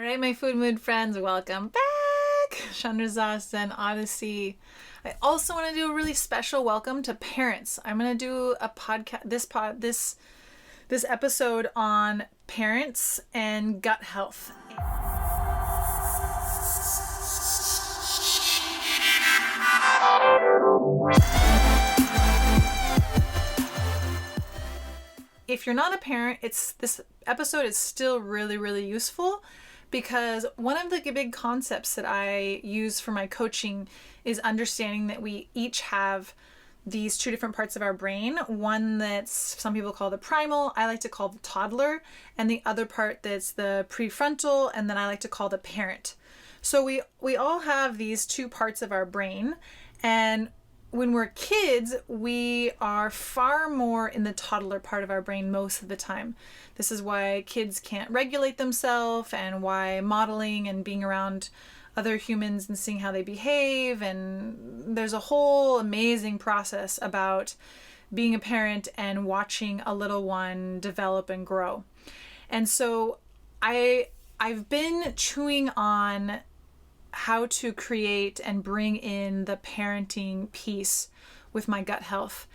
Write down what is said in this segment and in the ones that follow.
right, my food mood friends, welcome back. Chandra Zas and Odyssey. I also want to do a really special welcome to parents. I'm going to do a podcast, this episode on parents and gut health. If you're not a parent, this episode is still really, really useful because one of the big concepts that I use for my coaching is understanding that we each have these two different parts of our brain. One that's some people call the primal, I like to call the toddler, and the other part that's the prefrontal, and then I like to call the parent. So we all have these two parts of our brain, and when we're kids, we are far more in the toddler part of our brain most of the time. This is why kids can't regulate themselves and why modeling and being around other humans and seeing how they behave. And there's a whole amazing process about being a parent and watching a little one develop and grow. And so I've been chewing on how to create and bring in the parenting piece with my gut health.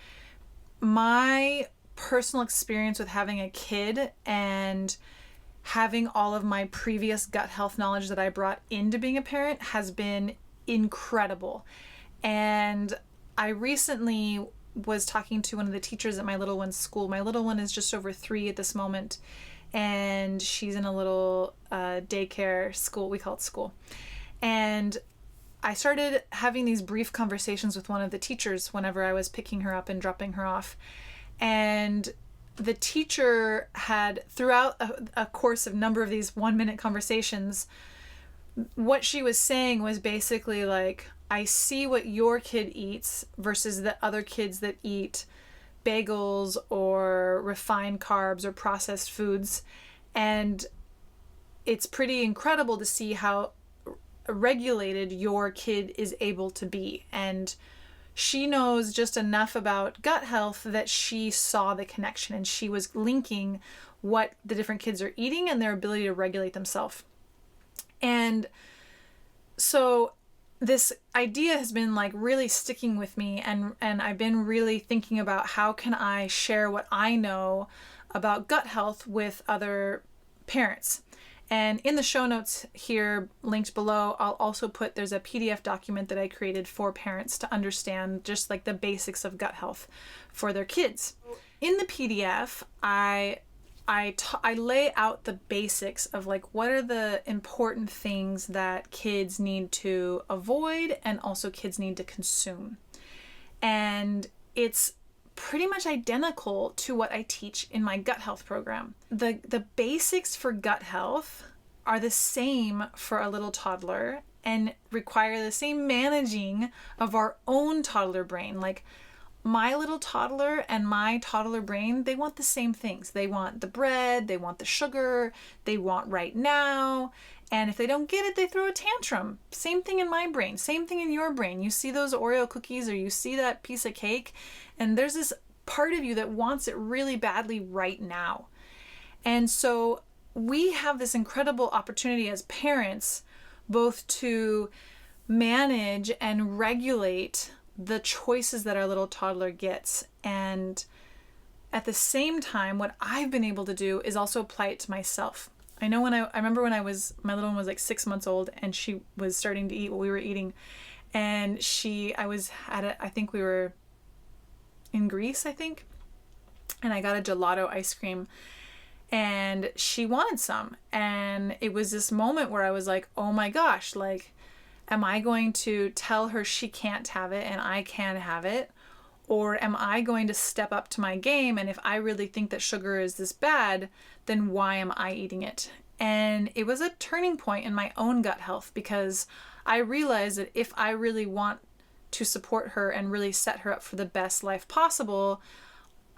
My personal experience with having a kid and having all of my previous gut health knowledge that I brought into being a parent has been incredible. And I recently was talking to one of the teachers at my little one's school. My little one is just over 3 at this moment, and she's in a little daycare school. We call it school. And I started having these brief conversations with one of the teachers whenever I was picking her up and dropping her off. And the teacher had, throughout a course of number of these 1-minute conversations, what she was saying was basically like, I see what your kid eats versus the other kids that eat bagels or refined carbs or processed foods. And it's pretty incredible to see how regulated your kid is able to be. And she knows just enough about gut health that she saw the connection, and she was linking what the different kids are eating and their ability to regulate themselves. And so this idea has been like really sticking with me, and I've been really thinking about how can I share what I know about gut health with other parents. And in the show notes here, linked below, I'll also put, there's a PDF document that I created for parents to understand just like the basics of gut health for their kids. In the PDF, I lay out the basics of like what are the important things that kids need to avoid and also kids need to consume. And it's pretty much identical to what I teach in my gut health program. The basics for gut health are the same for a little toddler and require the same managing of our own toddler brain. Like my little toddler and my toddler brain, they want the same things. They want the bread, they want the sugar, they want right now. And if they don't get it, they throw a tantrum. Same thing in my brain, same thing in your brain. You see those Oreo cookies or you see that piece of cake, and there's this part of you that wants it really badly right now. And so we have this incredible opportunity as parents both to manage and regulate the choices that our little toddler gets. And at the same time, what I've been able to do is also apply it to myself. I know I remember when my little one was like 6 months old and she was starting to eat what we were eating. And I think we were in Greece, and I got a gelato ice cream and she wanted some. And it was this moment where I was like, oh my gosh, like, am I going to tell her she can't have it and I can have it? Or am I going to step up to my game? And if I really think that sugar is this bad, then why am I eating it? And it was a turning point in my own gut health because I realized that if I really want to support her and really set her up for the best life possible,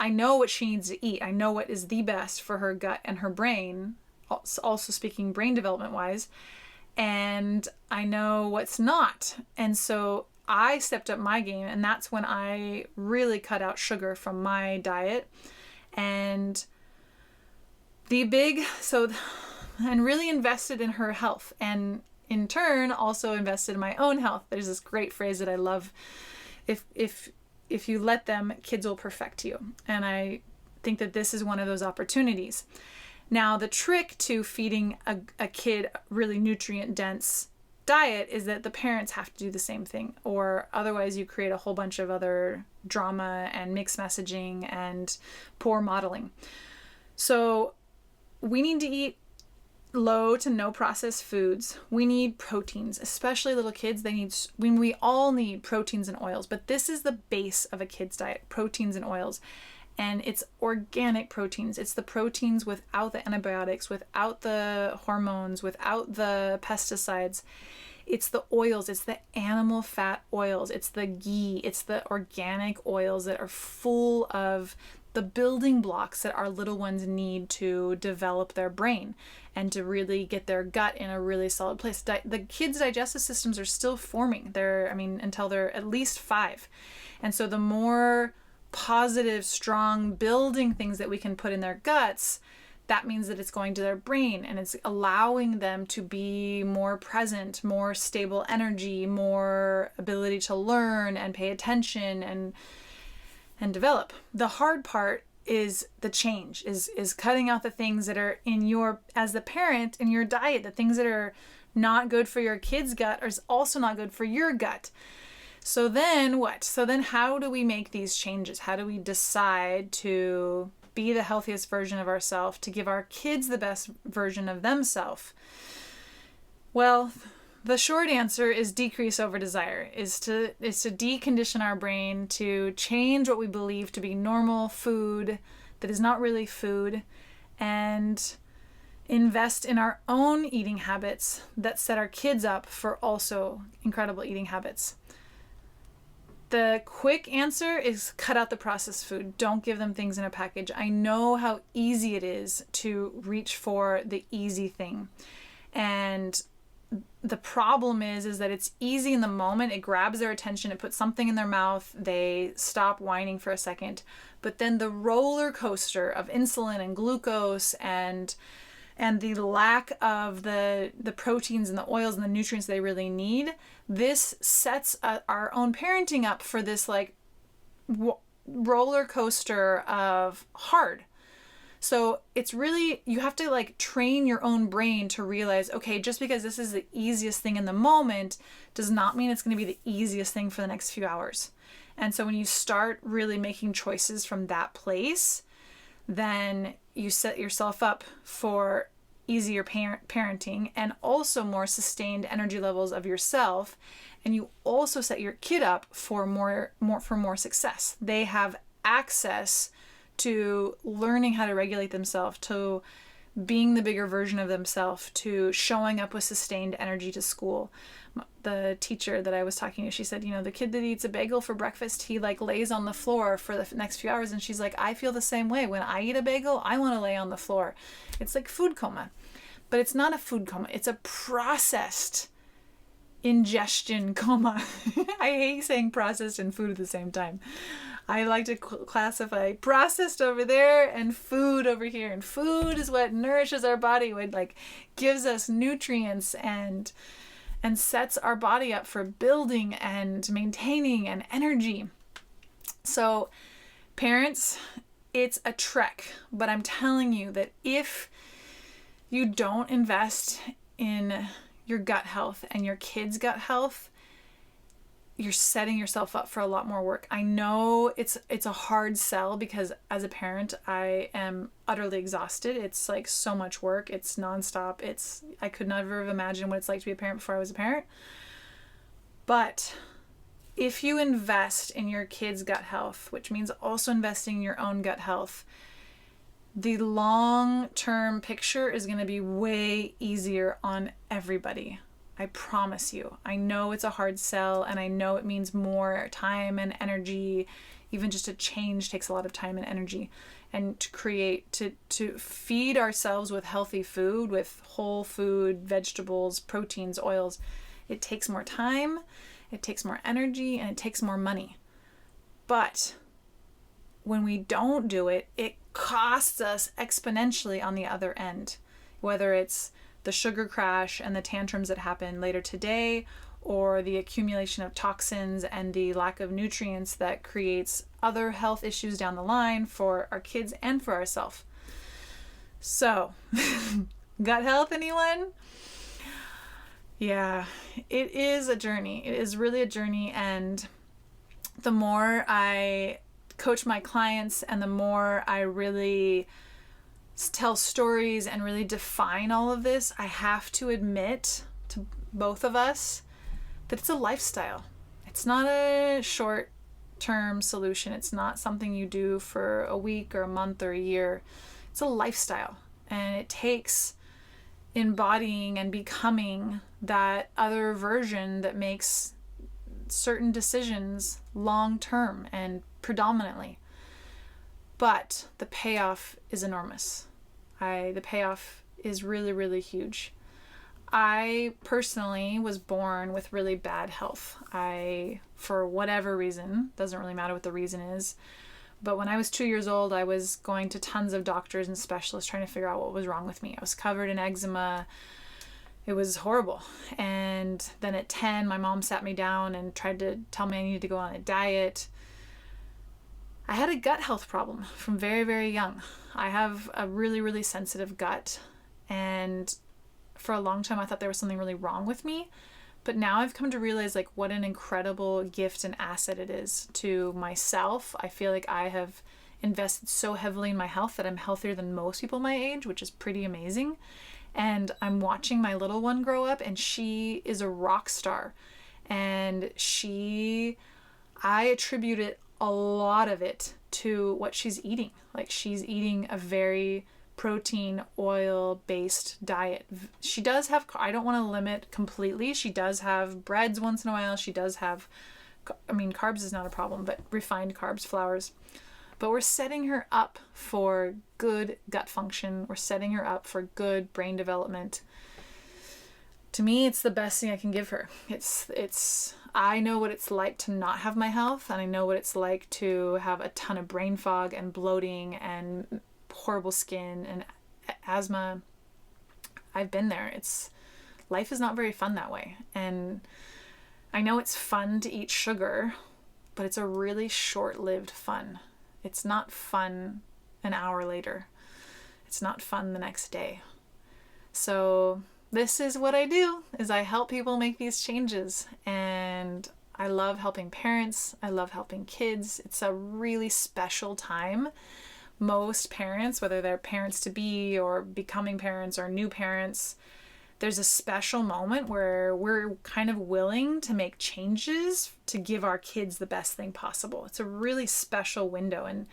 I know what she needs to eat. I know what is the best for her gut and her brain, also speaking brain development wise, and I know what's not. And so I stepped up my game, and that's when I really cut out sugar from my diet. And and really invested in her health, and in turn also invested in my own health. There's this great phrase that I love: if you let them, kids will perfect you. And I think that this is one of those opportunities. Now, the trick to feeding a kid really nutrient dense diet is that the parents have to do the same thing, or otherwise you create a whole bunch of other drama and mixed messaging and poor modeling. So we need to eat low to no processed foods. We need proteins, especially little kids. We all need proteins and oils, but this is the base of a kid's diet: proteins and oils. And it's organic proteins. It's the proteins without the antibiotics, without the hormones, without the pesticides. It's the oils. It's the animal fat oils. It's the ghee. It's the organic oils that are full of the building blocks that our little ones need to develop their brain and to really get their gut in a really solid place. The kids' digestive systems are still forming. Until they're at least 5. And so the more positive, strong building things that we can put in their guts, that means that it's going to their brain and it's allowing them to be more present, more stable energy, more ability to learn and pay attention and develop. The hard part is the change, is cutting out the things that are as the parent, in your diet. The things that are not good for your kid's gut are also not good for your gut. So then what? So then how do we make these changes? How do we decide to be the healthiest version of ourselves, to give our kids the best version of themselves? Well, the short answer is decrease over desire, is to decondition our brain, to change what we believe to be normal food that is not really food, and invest in our own eating habits that set our kids up for also incredible eating habits. The quick answer is cut out the processed food. Don't give them things in a package. I know how easy it is to reach for the easy thing. And the problem is that it's easy in the moment. It grabs their attention. It puts something in their mouth. They stop whining for a second. But then the roller coaster of insulin and glucose and the lack of the proteins and the oils and the nutrients they really need, this sets our own parenting up for this roller coaster of hard. So it's really, you have to train your own brain to realize, okay, just because this is the easiest thing in the moment does not mean it's going to be the easiest thing for the next few hours. And so when you start really making choices from that place, then you set yourself up for easier parenting and also more sustained energy levels of yourself. And you also set your kid up for more success. They have access to learning how to regulate themselves, to being the bigger version of themselves, to showing up with sustained energy to school. The teacher that I was talking to, she said, the kid that eats a bagel for breakfast, he lays on the floor for the next few hours. And she's like, I feel the same way. When I eat a bagel, I want to lay on the floor. It's like food coma. But it's not a food coma. It's a processed ingestion coma. I hate saying processed and food at the same time. I like to classify processed over there and food over here. And food is what nourishes our body, what gives us nutrients and sets our body up for building and maintaining and energy. So parents, it's a trek, but I'm telling you that if you don't invest in your gut health and your kids' gut health, you're setting yourself up for a lot more work. I know it's a hard sell because as a parent, I am utterly exhausted. It's so much work. It's nonstop. I could never have imagined what it's like to be a parent before I was a parent. But if you invest in your kids' gut health, which means also investing in your own gut health, the long-term picture is going to be way easier on everybody. I promise you. I know it's a hard sell, and I know it means more time and energy. Even just a change takes a lot of time and energy. And to feed ourselves with healthy food, with whole food, vegetables, proteins, oils, it takes more time, it takes more energy, and it takes more money. But when we don't do it, it costs us exponentially on the other end. whether it's the sugar crash and the tantrums that happen later today, or the accumulation of toxins and the lack of nutrients that creates other health issues down the line for our kids and for ourselves. So, gut health, anyone? Yeah, it is a journey. It is really a journey, and the more I coach my clients and the more I really tell stories and really define all of this, I have to admit to both of us that it's a lifestyle. It's not a short-term solution. It's not something you do for a week or a month or a year. It's a lifestyle, and it takes embodying and becoming that other version that makes certain decisions long-term and predominantly. But the payoff is enormous. The payoff is really, really huge. I personally was born with really bad health. For whatever reason, doesn't really matter what the reason is, but when I was 2 years old, I was going to tons of doctors and specialists trying to figure out what was wrong with me. I was covered in eczema. It was horrible. And then at 10, my mom sat me down and tried to tell me I needed to go on a diet. I had a gut health problem from very, very young. I have a really, really sensitive gut. And for a long time, I thought there was something really wrong with me. But now I've come to realize what an incredible gift and asset it is to myself. I feel like I have invested so heavily in my health that I'm healthier than most people my age, which is pretty amazing. And I'm watching my little one grow up, and she is a rock star. And I attribute a lot of it to what she's eating. She's eating a very protein, oil-based diet. She does have, I don't want to limit completely. She does have breads once in a while. She does have, carbs is not a problem, but refined carbs, flours. But we're setting her up for good gut function. We're setting her up for good brain development. To me, it's the best thing I can give her. I know what it's like to not have my health, and I know what it's like to have a ton of brain fog and bloating and horrible skin and asthma. I've been there. Life is not very fun that way. And I know it's fun to eat sugar, but it's a really short-lived fun. It's not fun an hour later. It's not fun the next day. So this is what I do, is I help people make these changes. And I love helping parents. I love helping kids. It's a really special time. Most parents, whether they're parents to be or becoming parents or new parents, there's a special moment where we're kind of willing to make changes to give our kids the best thing possible. It's a really special window. And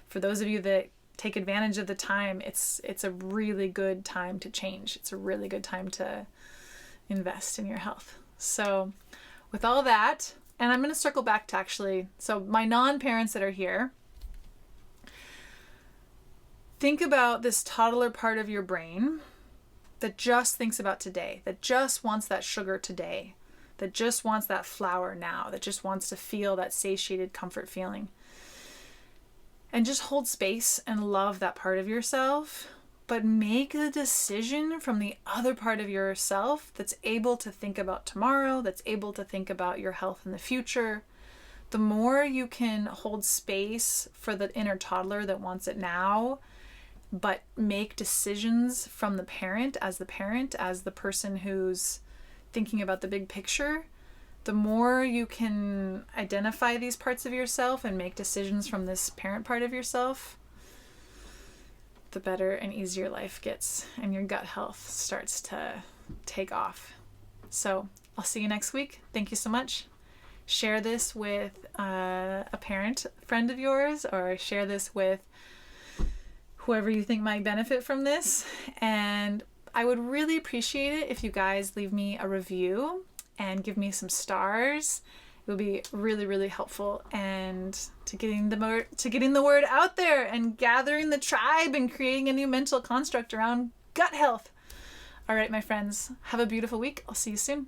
for those of you that take advantage of the time, it's a really good time to change. It's a really good time to invest in your health. So with all that, and I'm going to circle back to my non-parents that are here, think about this toddler part of your brain that just thinks about today, that just wants that sugar today, that just wants that flour now, that just wants to feel that satiated comfort feeling. And just hold space and love that part of yourself, but make a decision from the other part of yourself that's able to think about tomorrow, that's able to think about your health in the future. The more you can hold space for the inner toddler that wants it now, but make decisions from the parent, as the person who's thinking about the big picture, the more you can identify these parts of yourself and make decisions from this parent part of yourself, the better and easier life gets, and your gut health starts to take off. So I'll see you next week. Thank you so much. Share this with a parent friend of yours, or share this with whoever you think might benefit from this. And I would really appreciate it if you guys leave me a review and give me some stars. It would be really, really helpful, and to getting the word out there and gathering the tribe and creating a new mental construct around gut health. All right, my friends, have a beautiful week. I'll see you soon.